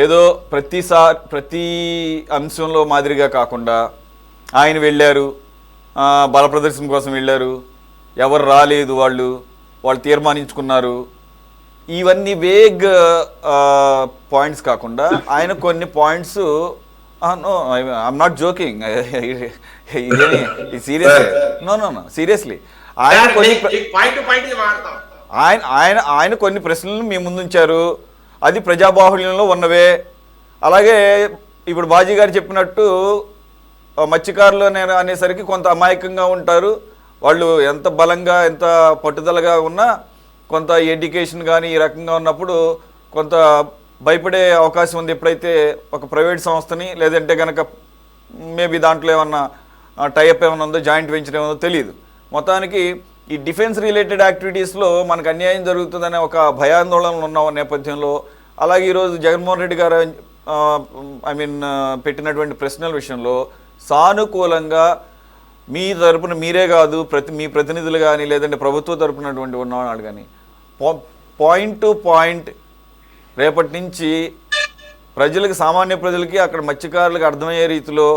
ఏదో ప్రతి అంశంలో మాదిరిగా కాకుండా ఆయన వెళ్ళారు, బల ప్రదర్శన కోసం వెళ్ళారు, ఎవరు రాలేదు, వాళ్ళు తీర్మానించుకున్నారు, ఇవన్నీ వేగ్ పాయింట్స్ కాకుండా ఆయన కొన్ని points, no I'm not joking, ఇదేమి సీరియస్, నో సీరియస్లీ ఆయన కొన్ని ఆయన కొన్ని ప్రశ్నలను మీ ముందుంచారు, అది ప్రజాబాహుళ్యంలో ఉన్నవే. అలాగే ఇప్పుడు బాజీ గారు చెప్పినట్టు మత్స్యకారులు అనేసరికి కొంత అమాయకంగా ఉంటారు, వాళ్ళు ఎంత బలంగా ఎంత పట్టుదలగా ఉన్నా కొంత ఎడ్యుకేషన్ కానీ ఈ రకంగా ఉన్నప్పుడు కొంత భయపడే అవకాశం ఉంది. ఎప్పుడైతే ఒక ప్రైవేట్ సంస్థని లేదంటే కనుక మేబీ దాంట్లో ఏమన్నా టైఅప్ ఏమైనా ఉందో, జాయింట్ వెంచర్ ఏమో తెలియదు. మొత్తానికి ఈ డిఫెన్స్ రిలేటెడ్ యాక్టివిటీస్లో మనకు అన్యాయం జరుగుతుందనే ఒక భయాందోళనలు ఉన్న నేపథ్యంలో, అలాగే ఈరోజు జగన్మోహన్ రెడ్డి గారు పెట్టినటువంటి ప్రశ్నల విషయంలో సానుకూలంగా మీ తరపున మీరే కాదు, మీ ప్రతినిధులు కానీ లేదంటే ప్రభుత్వ తరపునటువంటి ఉన్నవాళ్ళు కానీ పాయింట్ టు పాయింట్ రేపటి నుంచి ప్రజలకి, సామాన్య ప్రజలకి, అక్కడ మత్స్యకారులకు అర్థమయ్యే రీతిలో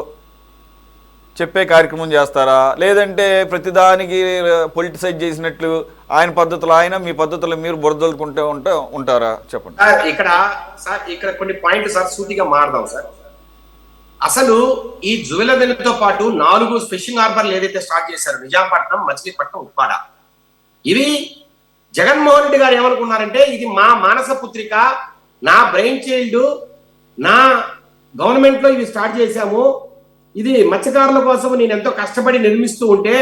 చెప్పే కార్యక్రమం చేస్తారా, లేదంటే ప్రతిదానికి పొలిటిసైజ్ చేసినట్లు ఆయన పద్ధతులు ఆయన, మీ పద్ధతులు మీరు బురదలుకుంటూ ఉంటారా? చెప్పండి ఇక్కడ కొన్ని పాయింట్లు సార్ సూటిగా మారదాం సార్. అసలు ఈ జువెలవెల్లితో పాటు 4 ఫిషింగ్ హార్బర్లు ఏదైతే స్టార్ట్ చేశారు, నిజాంపట్నం, మచిలీపట్నం, ఉప్పాడ, ఇవి జగన్మోహన్ రెడ్డి గారు ఏమనుకున్నారంటే ఇది మా మానస పుత్రిక, నా బ్రెయిన్ చైల్డ్, నా గవర్నమెంట్ లో ఇవి స్టార్ట్ చేశాము, ఇది మత్స్యకారుల కోసం నేను ఎంతో కష్టపడి నిర్మిస్తూ ఉంటే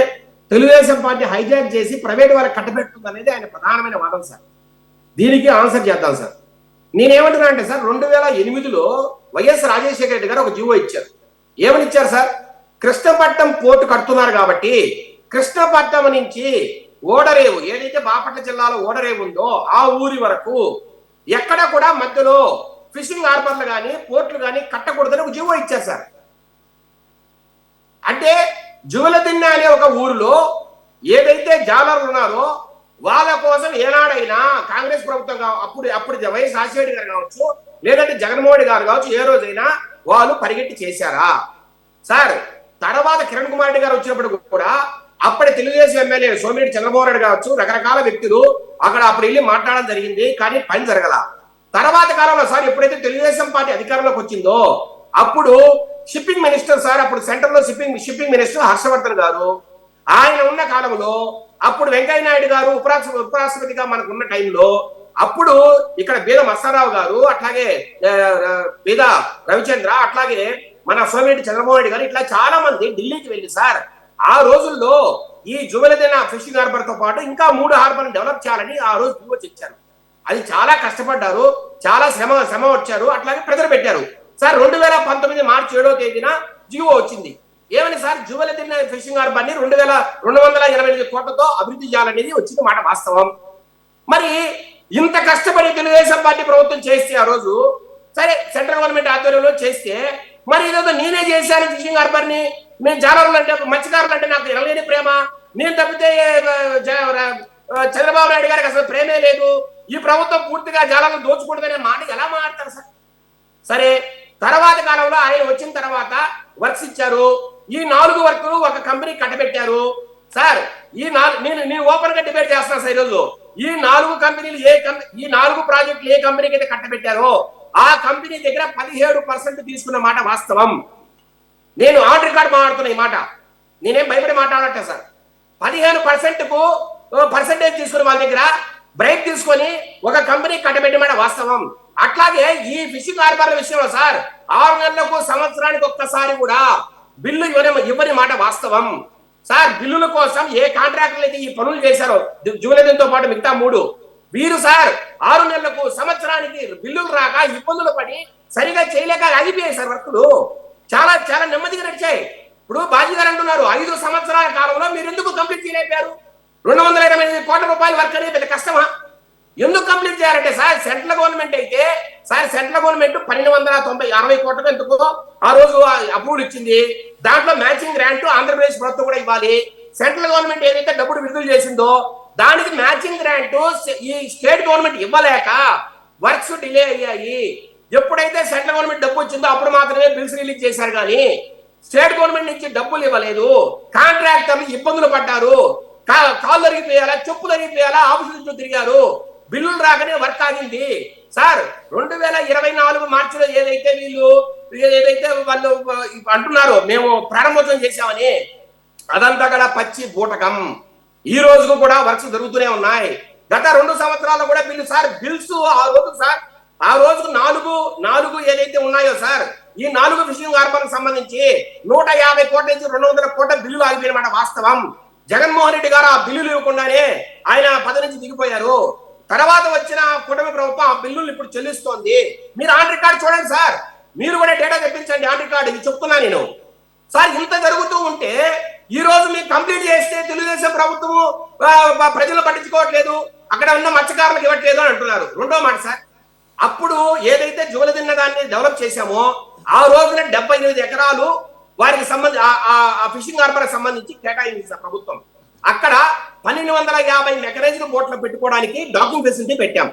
తెలుగుదేశం పార్టీ హైజాక్ చేసి ప్రైవేట్ వాళ్ళకి కట్టబెడుతుంది అనేది ఆయన ప్రధానమైన వాదన సార్. దీనికి ఆన్సర్ చేద్దాం సార్. నేనేమంటున్నా అంటే సార్, 2008లో వైఎస్ రాజశేఖర రెడ్డి గారు ఒక జీవో ఇచ్చారు. ఏమని ఇచ్చారు సార్? కృష్ణపట్నం పోర్టు కడుతున్నారు కాబట్టి కృష్ణపట్నం నుంచి ఓడరేవు, ఏదైతే బాపట్ల జిల్లాలో ఓడరేవు ఉందో ఆ ఊరి వరకు ఎక్కడ కూడా మధ్యలో ఫిషింగ్ హార్బర్లు కానీ పోర్టులు కానీ కట్టకూడదని ఒక జీవో ఇచ్చారు సార్. అంటే జువెలదిన్నె అనే ఒక ఊరిలో ఏదైతే జాలర్లు ఉన్నారో వాళ్ళ కోసం ఏనాడైనా కాంగ్రెస్ ప్రభుత్వం అప్పుడు వైఎస్ రాజశేఖర గారు కావచ్చు, లేదంటే జగన్మోహన్ గారు కావచ్చు, ఏ రోజైనా వాళ్ళు పరిగెట్టి చేశారా సార్? తర్వాత కిరణ్ కుమార్ రెడ్డి గారు వచ్చినప్పుడు కూడా అప్పటి తెలుగుదేశం ఎమ్మెల్యే సోమిరెడ్డి చంద్రబాబు నాయుడు కావచ్చు, రకరకాల వ్యక్తులు అప్పుడు వెళ్ళి మాట్లాడడం జరిగింది, కానీ పని జరగల. తర్వాత కాలంలో సార్ ఎప్పుడైతే తెలుగుదేశం పార్టీ అధికారంలోకి వచ్చిందో అప్పుడు షిప్పింగ్ మినిస్టర్ సార్, అప్పుడు సెంటర్ లో షిప్పింగ్ మినిస్టర్ హర్షవర్ధన్ గారు, ఆయన ఉన్న కాలంలో అప్పుడు వెంకయ్య నాయుడు గారు ఉపరాష్ట్రపతిగా మనకు ఉన్న టైంలో అప్పుడు ఇక్కడ బీద మస్తారావు గారు, అట్లాగే బీద రవిచంద్ర, అట్లాగే మన సోమిరెడ్డి చంద్రబాబు నాయుడు గారు, ఇట్లా చాలా మంది ఢిల్లీకి వెళ్ళి సార్ ఆ రోజుల్లో ఈ జువెలదిన్నె ఫిషింగ్ హార్బర్ తో పాటు ఇంకా 3 హార్బర్లు డెవలప్ చేయాలని ఆ రోజు జీవో ఇచ్చారు. అది చాలా కష్టపడ్డారు, చాలా శ్రమ వచ్చారు, అట్లాగే ప్రజలు పెట్టారు సార్. 2019 మార్చి 7వ తేదీన జీవో వచ్చింది. ఏమని సార్? జువెలదిన్నె ఫిషింగ్ హార్బర్ ని 288 కోట్లతో అభివృద్ధి చేయాలనేది వచ్చింది మాట, వాస్తవం. మరి ఇంత కష్టపడి తెలుగుదేశం పార్టీ ప్రభుత్వం చేస్తే ఆ రోజు సరే సెంట్రల్ గవర్నమెంట్ ఆధ్వర్యంలో చేస్తే, మరి ఇదేదో నేనే చేశాను ఫిషింగ్ హార్బర్ ని, నేను జాలర్లు అంటే మత్స్యకారులు అంటే నాకు ఎనలేని ప్రేమ, నేను తప్పితే చంద్రబాబు నాయుడు గారికి అసలు ప్రేమే లేదు, ఈ ప్రభుత్వం పూర్తిగా జాలర్లు దోచుకూడదనే మాట ఎలా మాట్లాడతారు సార్? సరే తర్వాత కాలంలో ఆయన వచ్చిన తర్వాత వర్క్స్ ఇచ్చారు. ఈ 4 వర్కులు ఒక కంపెనీ కట్టబెట్టారు సార్. నేను ఓపెన్ గా డిబేట్ చేస్తున్నా సార్ ఈరోజు. ఈ 4 కంపెనీలు ఈ 4 ప్రాజెక్టులు ఏ కంపెనీకి అయితే కట్టబెట్టారో ఆ కంపెనీ దగ్గర 17% తీసుకున్న మాట వాస్తవం. నేను ఆన్ రికార్డ్ మాట్లాడుతున్నా ఈ మాట, నేనేం భయపడి మాట్లాడట సార్. 15%కు పర్సెంటేజ్ తీసుకుని వాళ్ళ దగ్గర బ్రేక్ తీసుకొని ఒక కంపెనీ కట్టబెట్టమాట వాస్తవం. అట్లాగే ఈ ఫిషింగ్ హార్బర్ల విషయంలో సార్ 6 నెలలకు సంవత్సరానికి ఒక్కసారి కూడా బిల్లు ఇవ్వని మాట వాస్తవం సార్. బిల్లుల కోసం ఏ కాంట్రాక్టర్లు అయితే ఈ పనులు చేశారో జువెలదిన్నెతో పాటు మిగతా 3 వీరు సార్ 6 నెలలకు సంవత్సరానికి బిల్లులు రాక ఇబ్బందులు పడి సరిగా చేయలేక ఆగిపోయాయి సార్ వర్కులు. చాలా చాలా నెమ్మదిగా నడిచాయి. ఇప్పుడు బాజీ గారు అంటున్నారు 5 సంవత్సరాల కాలంలో మీరు ఎందుకు కంప్లీట్ చేయలేపారు? 228 కోట్ల రూపాయల వర్క్ అనేది పెద్ద కష్టమా? ఎందుకు కంప్లీట్ చేయాలంటే సార్ సెంట్రల్ గవర్నమెంట్ అయితే సార్ సెంట్రల్ గవర్నమెంట్ 1260 కోట్లకు ఎందుకు ఆ రోజు అప్రూవల్ ఇచ్చింది. దాంట్లో మ్యాచింగ్ గ్రాంట్ ఆంధ్రప్రదేశ్ ప్రభుత్వం కూడా ఇవ్వాలి. సెంట్రల్ గవర్నమెంట్ ఏదైతే డబ్బులు విడుదల చేసిందో దానికి మ్యాచింగ్ గ్రాంట్ ఈ స్టేట్ గవర్నమెంట్ ఇవ్వలేక వర్క్స్ డిలే అయ్యాయి. ఎప్పుడైతే సెంట్రల్ గవర్నమెంట్ డబ్బు వచ్చిందో అప్పుడు మాత్రమే బిల్స్ రిలీజ్ చేశారు కానీ స్టేట్ గవర్నమెంట్ నుంచి డబ్బులు ఇవ్వలేదు. కాంట్రాక్టర్లు ఇబ్బందులు పడ్డారు, కాళ్ళు తరిగిపోయాలా, చెప్పు తరిగిపోయాలా, ఆఫీసు నుంచి తిరిగారు, బిల్లులు రాకనే వర్క్ ఆగింది. సార్ 2024 మార్చిలో ఏదైతే వాళ్ళు అంటున్నారో మేము ప్రారంభోత్సవం చేశామని, అదంతా కూడా పచ్చి బూటకం. ఈ రోజుకు కూడా వర్క్స్ జరుగుతూనే ఉన్నాయి. గత 2 సంవత్సరాలు కూడా బిల్లు సార్, బిల్స్ ఆ రోజుకు నాలుగు ఏదైతే ఉన్నాయో సార్, ఈ 4 ఫిషింగ్ హార్బర్లకు సంబంధించి 150 కోట్ల నుంచి 200 కోట్ల బిల్లులు ఆగిపోయినమాట వాస్తవం. జగన్మోహన్ రెడ్డి గారు ఆ బిల్లులు ఇవ్వకుండానే ఆయన పదవి నుంచి దిగిపోయారు. తర్వాత వచ్చిన కూటమి ప్రభుత్వం ఆ బిల్లులు ఇప్పుడు చెల్లిస్తోంది. మీరు ఆన్ రికార్డ్ చూడండి సార్, మీరు కూడా డేటా తెప్పించండి ఆన్ రికార్డ్. ఇది చెప్తున్నా నేను సార్. ఇంత జరుగుతూ ఉంటే ఈ రోజు మీరు కంప్లీట్ చేస్తే తెలుగుదేశం ప్రభుత్వము ప్రజలు పట్టించుకోవట్లేదు, అక్కడ ఉన్న మత్స్యకారులకు ఇవ్వట్లేదు అని అంటున్నారు. రెండో మాట సార్, అప్పుడు ఏదైతే జూలదిన్న దాన్ని డెవలప్ చేశామో ఆ రోజున 78 ఎకరాలు వారికి సంబంధించి ఆ ఫిషింగ్ హార్బర్ సంబంధించి కేటాయింది సార్ ప్రభుత్వం. అక్కడ 1250 మెకనైజ్డ్ బోట్లు పెట్టుకోవడానికి డాకింగ్ ఫెసిలిటీ పెట్టాం.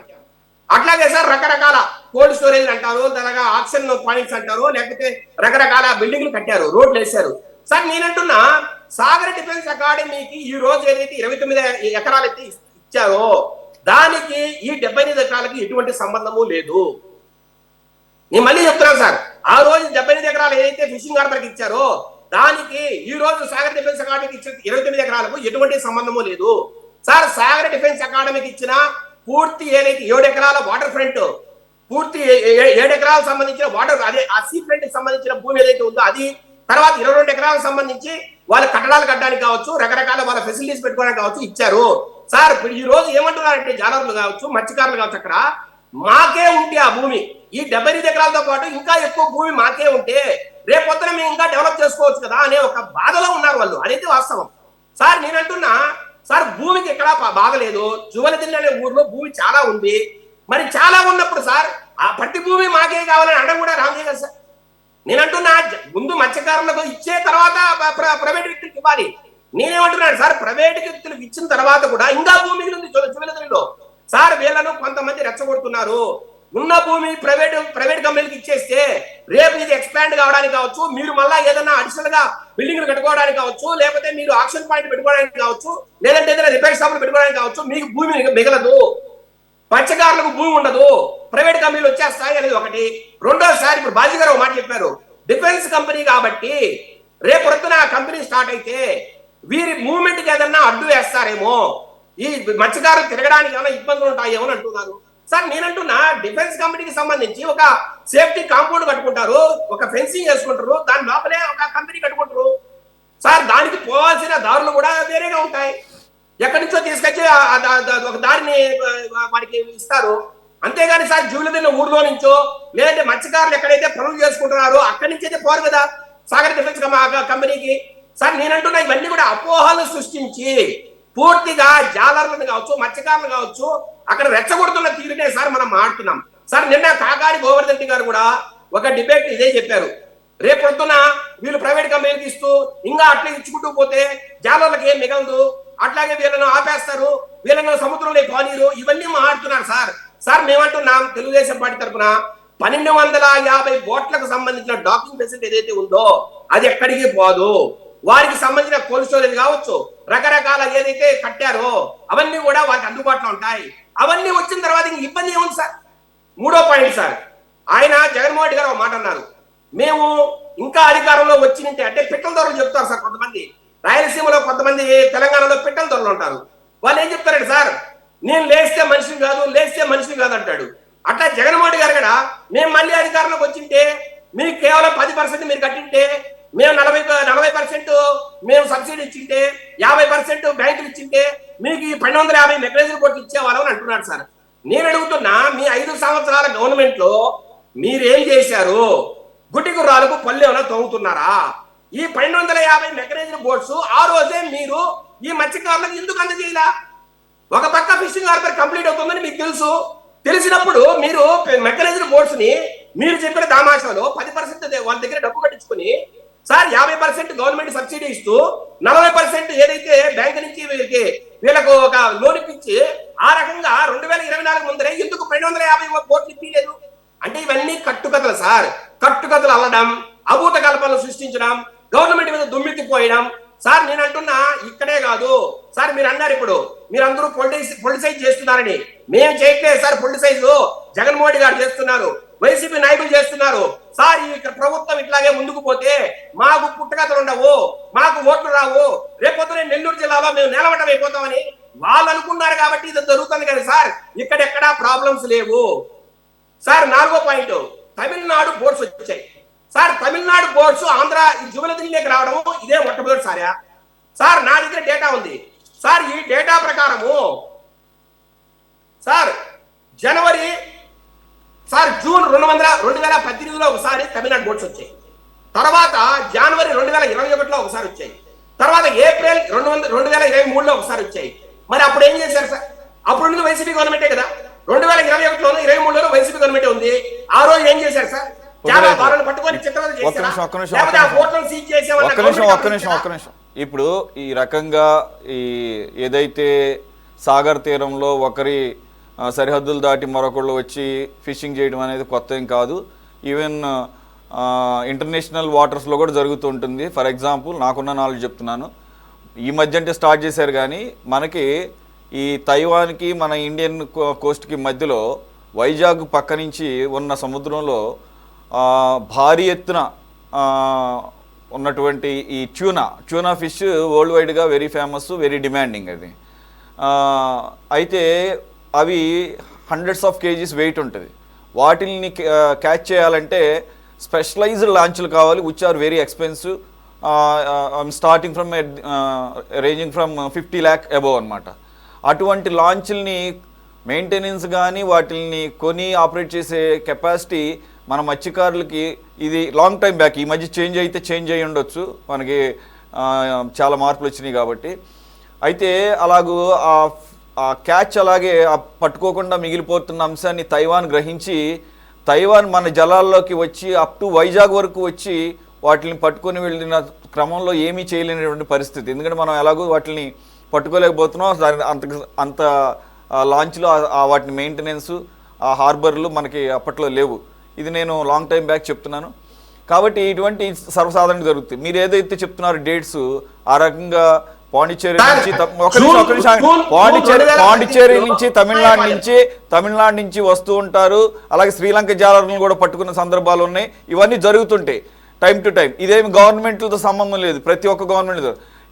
అట్లాగే సార్ రకరకాల కోల్డ్ స్టోరేజ్ అంటారు, అలాగా ఆక్సిజన్ పాయింట్స్ అంటారు, లేకపోతే రకరకాల బిల్డింగ్లు కట్టారు, రోడ్లు వేశారు. సార్ నేనంటున్నా సాగర్ డిఫెన్స్ అకాడమీకి ఈ రోజు ఏదైతే 29 ఎకరాలు అయితే ఇచ్చారో దానికి ఈ 75 ఎకరాలకి ఎటువంటి సంబంధము లేదు. నేను మళ్ళీ చెప్తున్నాను సార్, ఆ రోజు 75 ఎకరాలు ఏదైతే ఫిషింగ్ హార్బర్కి ఇచ్చారో దానికి ఈ రోజు సాగర్ డిఫెన్స్ అకాడమీకి ఇచ్చిన 29 ఎకరాలకు ఎటువంటి సంబంధము లేదు సార్. సాగర్ డిఫెన్స్ అకాడమీకి ఇచ్చిన పూర్తి ఏదైతే 7 ఎకరాల వాటర్ ఫ్రంట్, పూర్తి 7 ఎకరాలకు సంబంధించిన వాటర్, అదే ఆ సీ ఫ్రంట్ కి సంబంధించిన భూమి ఏదైతే ఉందో అది, తర్వాత 22 ఎకరాలకు సంబంధించి వాళ్ళ కట్టడాలు కట్టడానికి కావచ్చు, రకరకాల వాళ్ళ ఫెసిలిటీస్ పెట్టుకోవడానికి కావచ్చు ఇచ్చారు సార్. ఈ రోజు ఏమంటున్నారంటే జాలర్లు కావచ్చు, మత్స్యకారులు కావచ్చు, అక్కడ మాకే ఉంటే ఆ భూమి, ఈ 75 ఎకరాలతో పాటు ఇంకా ఎక్కువ భూమి మాకే ఉంటే రేపొద్దున మేము ఇంకా డెవలప్ చేసుకోవచ్చు కదా అనే ఒక బాధలో ఉన్నారు వాళ్ళు. అదైతే వాస్తవం సార్. నేనంటున్నా సార్, భూమికి ఎక్కడా బాధ లేదు. జువలదిన్న అనే ఊర్లో భూమి చాలా ఉంది. మరి చాలా ఉన్నప్పుడు సార్ ఆ ప్రతి భూమి మాకే కావాలని అనడం కూడా రాంగే కదా సార్. నేనంటున్నా ముందు మత్స్యకారులకు ఇచ్చే తర్వాత ప్రైవేట్ వ్యక్తులకు ఇవ్వాలి. నేనేమంటున్నాను సార్, ప్రైవేట్ వ్యక్తులకు ఇచ్చిన తర్వాత కూడా ఇంకా భూమి ఉంది జువలదిన్నలో సార్. వీళ్ళను కొంతమంది రెచ్చగొడుతున్నారు. ఉన్న భూమి ప్రైవేట్ కంపెనీకి ఇచ్చేస్తే రేపు ఇది ఎక్స్పాండ్ కావడానికి కావచ్చు, మీరు మళ్ళా ఏదైనా అడిషనల్ గా బిల్డింగ్లు కట్టుకోవడానికి కావచ్చు, లేకపోతే మీరు ఆక్షన్ పాయింట్ పెట్టుకోవడానికి కావచ్చు, లేదంటే ఏదైనా రిపేర్ షాపులు పెట్టుకోవడానికి కావచ్చు, మీకు భూమి మిగలదు, మత్స్యకారులకు భూమి ఉండదు, ప్రైవేట్ కంపెనీలు వచ్చేస్తాయి అనేది ఒకటి. రెండోసారి ఇప్పుడు బాజీ గారు ఒక మాట చెప్పారు, డిఫెన్స్ కంపెనీ కాబట్టి రేపు పొద్దున ఆ కంపెనీ స్టార్ట్ అయితే వీరి మూవ్మెంట్ కి ఏదన్నా అడ్డు వేస్తారేమో, ఈ మత్స్యకారులు తిరగడానికి ఏమైనా ఇబ్బందులు ఉంటాయేమో అని అంటున్నారు సార్. నేనంటున్నా డిఫెన్స్ కంపెనీకి సంబంధించి ఒక సేఫ్టీ కాంపౌండ్ కట్టుకుంటారు, ఒక ఫెన్సింగ్ వేసుకుంటారు, దాని లోపలే ఒక కంపెనీ కట్టుకుంటారు సార్. దానికి పోవాల్సిన దారులు కూడా వేరేగా ఉంటాయి. ఎక్కడి నుంచో తీసుకొచ్చి ఒక దారిని వారికి ఇస్తారు. అంతేగాని సార్ జూలదిన్న ఊర్లో నుంచో లేదంటే మత్స్యకారులు ఎక్కడైతే పనులు చేసుకుంటున్నారో అక్కడి నుంచి అయితే పోరు కదా సాగర్ డిఫెన్స్ కంపెనీకి సార్. నేనంటున్నా ఇవన్నీ కూడా అపోహలు సృష్టించి పూర్తిగా జాలర్లను కావచ్చు, మత్స్యకారులు కావచ్చు, అక్కడ రెచ్చగొడుతున్న తీరునే సార్ మనం మాట్లాడుతున్నాం సార్. నిన్న కాకాని గోవర్ధన్ రెడ్డి గారు కూడా ఒక డిబేట్ ఇదే చెప్పారు, రేపు పొద్దున వీళ్ళు ప్రైవేట్ కంపెనీకి ఇస్తూ ఇంకా అట్లా ఇచ్చుకుంటూ పోతే జాలర్లకు ఏం మిగలదు, అట్లాగే వీళ్ళను ఆపేస్తారు, వీళ్ళను సముద్రంలో పానీరు, ఇవన్నీ మాట్లాడుతున్నారు సార్. సార్ మేమంటున్నాం తెలుగుదేశం పార్టీ తరఫున 1250 బోట్లకు సంబంధించిన డాకింగ్ ఫెసిలిటీ ఏదైతే ఉందో అది ఎక్కడికి పోదు. వారికి సంబంధించిన కోల్డ్ స్టోరేజ్ కావచ్చు, రకరకాల ఏదైతే కట్టారో అవన్నీ కూడా వారికి అందుబాటులో ఉంటాయి. అవన్నీ వచ్చిన తర్వాత ఇంక ఇబ్బంది ఏముంది సార్. మూడో పాయింట్ సార్, ఆయన జగన్మోహన్ రెడ్డి గారు ఒక మాట అన్నారు, మేము ఇంకా అధికారంలో వచ్చినంటే అంటే పిట్టల దొరలు చెప్తారు సార్ కొంతమంది, రాయలసీమలో కొంతమంది, తెలంగాణలో పిట్టల దొరలు ఉంటారు. వాళ్ళు ఏం చెప్తారంటే సార్, నేను లేస్తే మనిషిని కాదు అంటాడు. అట్లా జగన్మోహన్ రెడ్డి గారు కూడా మేము మళ్ళీ అధికారంలోకి వచ్చింటే మీకు కేవలం 10% మీరు కట్టింటే, మేము 40% మేము సబ్సిడీ ఇచ్చింటే, 50% బ్యాంకులు ఇచ్చింటే మీకు ఈ 1250 మెకనైజ్డ్ బోట్లు ఇచ్చేవాళ్ళని అంటున్నాడు సార్. నేను అడుగుతున్నా, మీ 5 సంవత్సరాల గవర్నమెంట్ లో మీరేం చేశారు? గుడ్డి గుర్రాలకు పళ్ళు ఏమైనా తవ్వుతున్నారా? ఈ 1250 మెకనైజ్డ్ బోట్స్ ఆ రోజే మీరు ఈ మత్స్యకారులకు ఎందుకు అందజేయాల? ఒక పక్క ఫిషింగ్ హార్బర్ కంప్లీట్ అవుతుందని మీకు తెలిసినప్పుడు మీరు మెకనైజ్డ్ బోట్స్ ని మీరు చెప్పిన దామాషాలో 10% వాళ్ళ దగ్గర డబ్బు కట్టించుకుని సార్ 50% గవర్నమెంట్ సబ్సిడీ ఇస్తూ 40% ఏదైతే బ్యాంక్ నుంచి వీళ్ళకు ఒక లోన్ ఇప్పించి ఆ రకంగా 2024 ముందరే ఎందుకు 1250 బోట్లు ఇప్పలేదు? అంటే ఇవన్నీ కట్టుకథలు సార్. కట్టుకథలు అల్లడం, అభూత కల్పనలు సృష్టించడం, గవర్నమెంట్ మీద దుమ్మెత్తిపోయడం. సార్ నేను అంటున్నా ఇక్కడే కాదు సార్, మీరు అన్నారు ఇప్పుడు మీరందరూ పొలిటిసైజ్ చేస్తున్నారని. మేము చేయట్లేదు సార్ పొలిటిసైజ్, జగన్మోహన్ గారు చేస్తున్నారు, వైసీపీ నాయకులు చేస్తున్నారు. సార్ ఈ ప్రభుత్వం ఇట్లాగే ముందుకు పోతే మాకు పుట్టకథలు ఉండవు, మాకు ఓట్లు రావు, రేపొద్దునే నెల్లూరు జిల్లాలో మేము నిలబడడం అయిపోతామని వాళ్ళు అనుకున్నారు కాబట్టి ఇది జరుగుతుంది కదా సార్. ఇక్కడెక్కడా ప్రాబ్లమ్స్ లేవు సార్. 4వ పాయింట్, తమిళనాడు బోర్డ్స్ వచ్చాయి సార్. తమిళనాడు బోర్డ్స్ ఆంధ్ర జువెలరీలోకి రావడం ఇదే మొట్టమొదటిసారా సార్? నా దగ్గర డేటా ఉంది సార్. ఈ డేటా ప్రకారము సార్ జనవరి సార్ జూన్ 2018లో ఒకసారి తమిళనాడు బోర్డ్స్ వచ్చాయి. తర్వాత జనవరి 2021లో ఒకసారి వచ్చాయి. తర్వాత ఏప్రిల్ 2023లో ఒకసారి వచ్చాయి. మరి అప్పుడు ఏం చేశారు సార్? అప్పుడు వైసీపీ గవర్నమెంటే కదా. 2021లోను 23లోను వైసీపీ గవర్నమెంట్ ఉంది. ఆ రోజు ఏం చేశారు సార్? ఇప్పుడు ఈ రకంగా ఈ ఏదైతే సాగర్ తీరంలో ఒకరి సరిహద్దులు దాటి మరొకళ్ళు వచ్చి ఫిషింగ్ చేయడం అనేది కొత్త ఏం కాదు. ఈవెన్ ఇంటర్నేషనల్ వాటర్స్లో కూడా జరుగుతుంటుంది. ఫర్ ఎగ్జాంపుల్ నాకున్న నాలెడ్జ్ చెప్తున్నాను, ఈ మధ్య అంటే స్టార్ట్ చేశారు కానీ మనకి ఈ తైవాన్కి మన ఇండియన్ కోస్ట్కి మధ్యలో వైజాగ్ పక్క నుంచి ఉన్న సముద్రంలో భారీ ఎత్తున ఉన్నటువంటి ఈ ట్యూనా ఫిష్ వరల్డ్ వైడ్గా వెరీ ఫేమస్, వెరీ డిమాండింగ్ అది. అయితే అవి హండ్రెడ్స్ ఆఫ్ కేజీస్ వెయిట్ ఉంటుంది. వాటిని క్యాచ్ చేయాలంటే స్పెషలైజ్డ్ లాంచ్లు కావాలి, which are very expensive, starting from ranging from 50 lakh above అనమాట. అటువంటి లాంచ్ల్ని మెయింటెనెన్స్ కానీ వాటిని కొని ఆపరేట్ చేసే కెపాసిటీ మన మత్స్యకారులకి ఇది లాంగ్ టైం బ్యాక్, ఈ మధ్య చేంజ్ అయ్యి ఉండొచ్చు, మనకి చాలా మార్పులు వచ్చినాయి కాబట్టి. అయితే అలాగూ ఆ క్యాచ్ అలాగే పట్టుకోకుండా మిగిలిపోతున్న అంశాన్ని తైవాన్ గ్రహించి తైవాన్ మన జలాల్లోకి వచ్చి అప్ టు వైజాగ్ వరకు వచ్చి వాటిని పట్టుకొని వెళ్ళిన క్రమంలో ఏమీ చేయలేనటువంటి పరిస్థితి. ఎందుకంటే మనం ఎలాగో వాటిని పట్టుకోలేకపోతున్నాం. అంత లాంచ్లో వాటిని మెయింటెనెన్స్, ఆ హార్బర్లు మనకి అప్పట్లో లేవు. ఇది నేను లాంగ్ టైం బ్యాక్ చెప్తున్నాను. కాబట్టి ఇటువంటి సర్వసాధారణ జరుగుతుంది. మీరు ఏదైతే చెప్తున్నారో డేట్స్ ఆ రకంగా పాండిచ్చేరి నుంచి పాండిచ్చేరి నుంచి తమిళనాడు నుంచి వస్తూ ఉంటారు. అలాగే శ్రీలంక జాలర్లను కూడా పట్టుకున్న సందర్భాలు ఉన్నాయి. ఇవన్నీ జరుగుతుంటాయి టైం టు టైం. ఇదేమి గవర్నమెంట్లతో సంబంధం లేదు, ప్రతి ఒక్క గవర్నమెంట్.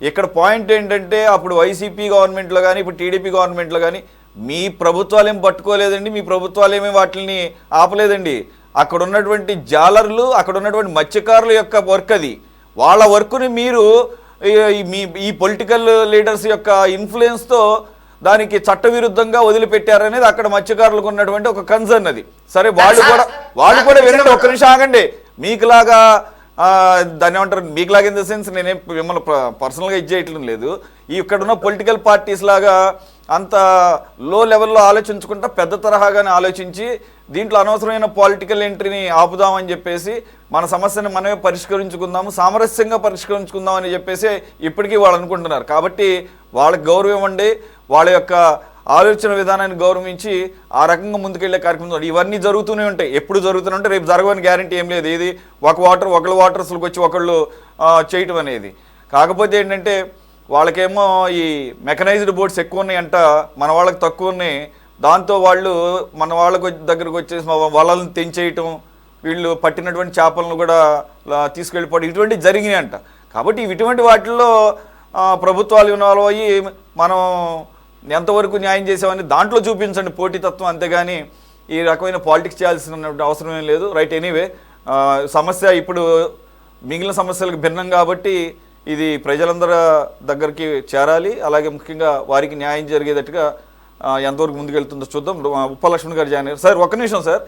ఇక్కడ పాయింట్ ఏంటంటే అప్పుడు వైసీపీ గవర్నమెంట్లో కానీ ఇప్పుడు టీడీపీ గవర్నమెంట్లో కానీ మీ ప్రభుత్వాలు ఏం పట్టుకోలేదండి, మీ ప్రభుత్వాలు ఏమీ వాటిని ఆపలేదండి. అక్కడ ఉన్నటువంటి జాలర్లు, అక్కడ ఉన్నటువంటి మత్స్యకారుల యొక్క వర్క్ అది. వాళ్ళ వర్క్ని మీరు ఈ పొలిటికల్ లీడర్స్ యొక్క ఇన్ఫ్లుయెన్స్తో దానికి చట్టవిరుద్ధంగా వదిలిపెట్టారనేది అక్కడ మత్స్యకారులకు ఉన్నటువంటి ఒక కన్సర్న్ అది. సరే వాళ్ళు కూడా వినండి, ఒక్క నిమిషం ఆగండి. మీకులాగా దాన్ని ఏమంటారు, మీకులాగా ఇన్ ద సెన్స్ నేనేం మిమ్మల్ని పర్సనల్గా ఇచ్చేయటం లేదు. ఇక్కడ ఉన్న పొలిటికల్ పార్టీస్ లాగా అంత లో లెవెల్లో ఆలోచించుకుంటా పెద్ద తరహాగానే ఆలోచించి దీంట్లో అనవసరమైన పొలిటికల్ ఎంట్రీని ఆపుదామని చెప్పేసి మన సమస్యను మనమే పరిష్కరించుకుందాము, సామరస్యంగా పరిష్కరించుకుందామని చెప్పేసి ఇప్పటికీ వాళ్ళు అనుకుంటున్నారు. కాబట్టి వాళ్ళకి గౌరవం ఇవ్వండి, వాళ్ళ యొక్క ఆలోచన విధానాన్ని గౌరవించి ఆ రకంగా ముందుకెళ్లే కార్యక్రమం ఇవన్నీ జరుగుతూనే ఉంటాయి. ఎప్పుడు జరుగుతూనే ఉంటాయి, రేపు జరగని గ్యారంటీ ఏం లేదు. ఇది ఒకళ్ళు వాటర్స్కి వచ్చి ఒకళ్ళు చేయటం అనేది. కాకపోతే ఏంటంటే వాళ్ళకేమో ఈ మెకనైజ్డ్ బోట్స్ ఎక్కువ ఉన్నాయంట, మన వాళ్ళకి తక్కువ ఉన్నాయి. దాంతో వాళ్ళు మన వాళ్ళకి దగ్గరకు వచ్చేసి వలలను తెంచేయటం, వీళ్ళు పట్టినటువంటి చేపలను కూడా తీసుకెళ్ళిపోవడం ఇటువంటి జరిగినాయి అంట. కాబట్టి ఇటువంటి వాటిల్లో ప్రభుత్వాలు ఇన్వాల్వ్ అయ్యి మనం ఎంతవరకు న్యాయం చేసామని దాంట్లో చూపించండి పోటీతత్వం, అంతేగాని ఈ రకమైన పాలిటిక్స్ చేయాల్సిన అవసరం ఏం లేదు. రైట్, ఎనీవే సమస్య ఇప్పుడు మిగిలిన సమస్యలకు భిన్నం కాబట్టి ఇది ప్రజలందరి దగ్గరికి చేరాలి. అలాగే ముఖ్యంగా వారికి న్యాయం జరిగేటట్టుగా ఎంతవరకు ముందుకెళ్తుందో చూద్దాం. ఉప్పలక్ష్మణ్ గారు జాయిన్ అయ్యారు. సార్ ఒక్క నిమిషం సార్,